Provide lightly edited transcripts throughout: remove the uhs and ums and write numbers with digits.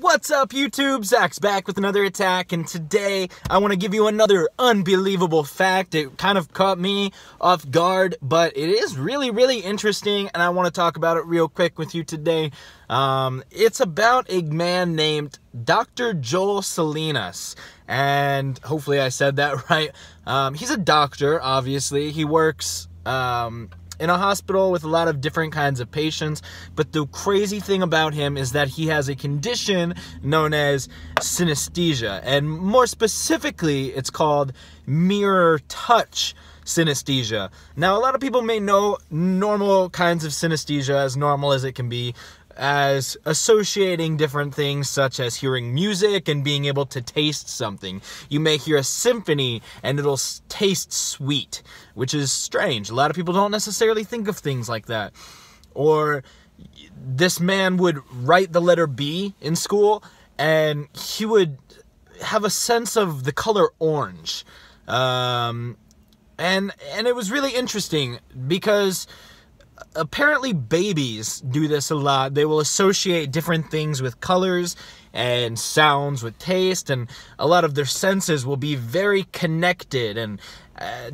What's up, YouTube? Zach's back with another attack, and today I want to give you another unbelievable fact. It kind of caught me off guard, but it is really interesting, and I want to talk about it real quick with you today. It's about a man named Dr. Joel Salinas, and hopefully I said that right. He's a doctor, obviously. He works in a hospital with a lot of different kinds of patients, but the crazy thing about him is that he has a condition known as synesthesia, and more specifically, it's called mirror touch synesthesia. Now, a lot of people may know normal kinds of synesthesia, as normal as it can be, as associating different things such as hearing music and being able to taste something. You may hear a symphony and it'll taste sweet, which is strange. A lot of people don't necessarily think of things like that. Or this man would write the letter B in school and he would have a sense of the color orange. And it was really interesting because apparently babies do this a lot. They will associate different things with colors and sounds with taste, and a lot of their senses will be very connected. And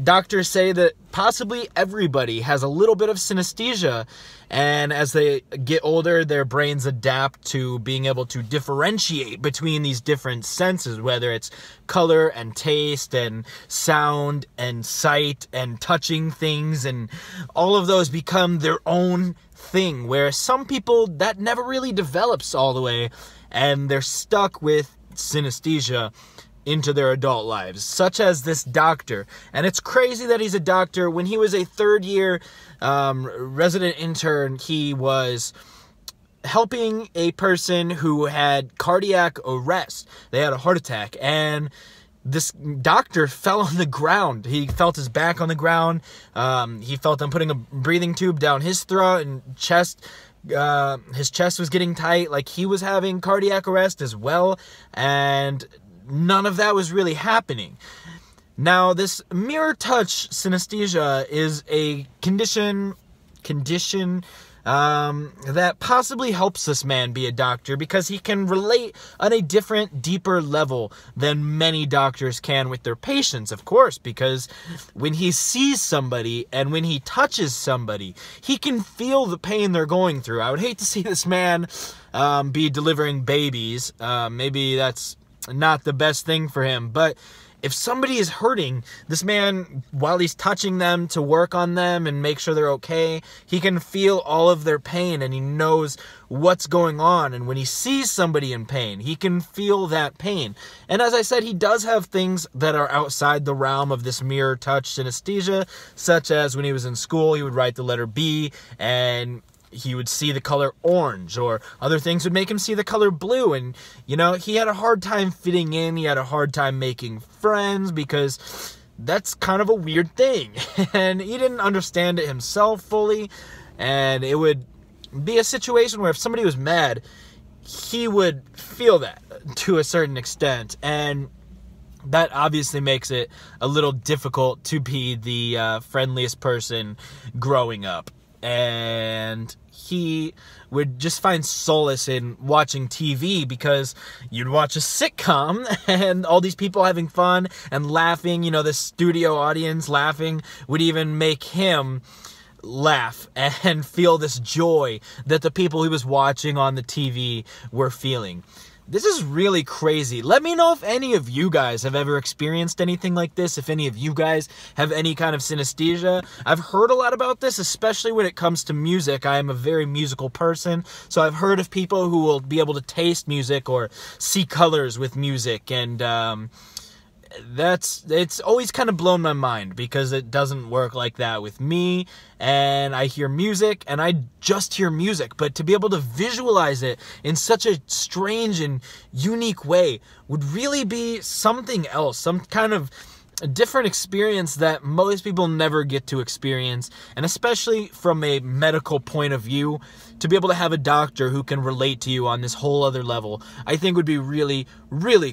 doctors say that possibly everybody has a little bit of synesthesia, and as they get older, their brains adapt to being able to differentiate between these different senses, whether it's color and taste and sound and sight and touching things, and all of those become their own thing, where some people that never really develops all the way, and they're stuck with synesthesia into their adult lives, such as this doctor. And it's crazy that he's a doctor. When he was a third-year resident intern, he was helping a person who had cardiac arrest. They had a heart attack, and this doctor fell on the ground. He felt his back on the ground. He felt them putting a breathing tube down his throat and chest. His chest was getting tight, like he was having cardiac arrest as well, and none of that was really happening. Now, this mirror touch synesthesia is a condition that possibly helps this man be a doctor, because he can relate on a different, deeper level than many doctors can with their patients, of course, because when he sees somebody and when he touches somebody, he can feel the pain they're going through. I would hate to see this man be delivering babies. Maybe that's not the best thing for him, but if somebody is hurting, this man, while he's touching them to work on them and make sure they're okay, he can feel all of their pain, and he knows what's going on. And when he sees somebody in pain, he can feel that pain. And as I said, he does have things that are outside the realm of this mirror touch synesthesia, such as when he was in school, he would write the letter B and he would see the color orange, or other things would make him see the color blue. And, you know, he had a hard time fitting in. He had a hard time making friends, because that's kind of a weird thing. And he didn't understand it himself fully. And it would be a situation where if somebody was mad, he would feel that to a certain extent. And that obviously makes it a little difficult to be the friendliest person growing up. And he would just find solace in watching TV, because you'd watch a sitcom and all these people having fun and laughing, you know, the studio audience laughing would even make him laugh and feel this joy that the people he was watching on the TV were feeling. This is really crazy. Let me know if any of you guys have ever experienced anything like this, if any of you guys have any kind of synesthesia. I've heard a lot about this, especially when it comes to music. I am a very musical person, so I've heard of people who will be able to taste music or see colors with music, and it's always kind of blown my mind, because it doesn't work like that with me. And I hear music and I just hear music, but to be able to visualize it in such a strange and unique way would really be something else, some kind of a different experience that most people never get to experience. And especially from a medical point of view, to be able to have a doctor who can relate to you on this whole other level, I think would be really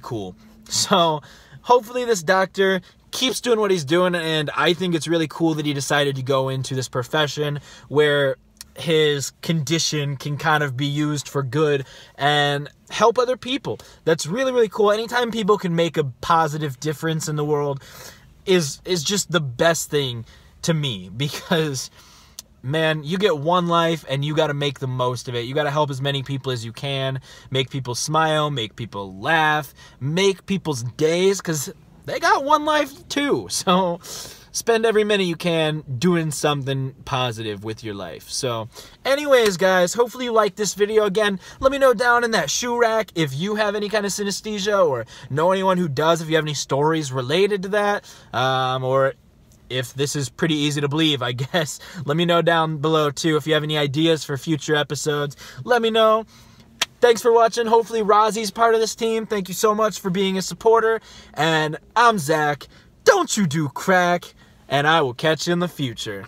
cool. So hopefully this doctor keeps doing what he's doing, and I think it's really cool that he decided to go into this profession where his condition can kind of be used for good and help other people. That's really, really cool. Anytime people can make a positive difference in the world is just the best thing to me, because man, you get one life and you got to make the most of it. You got to help as many people as you can, make people smile, make people laugh, make people's days, because they got one life too. So spend every minute you can doing something positive with your life. So anyways, guys, hopefully you liked this video. Again, let me know down in that shoe rack if you have any kind of synesthesia or know anyone who does, if you have any stories related to that, or if this is pretty easy to believe, I guess. Let me know down below too. If you have any ideas for future episodes, let me know. Thanks for watching. Hopefully Rozzy's part of this team. Thank you so much for being a supporter. And I'm Zach. Don't you do crack. And I will catch you in the future.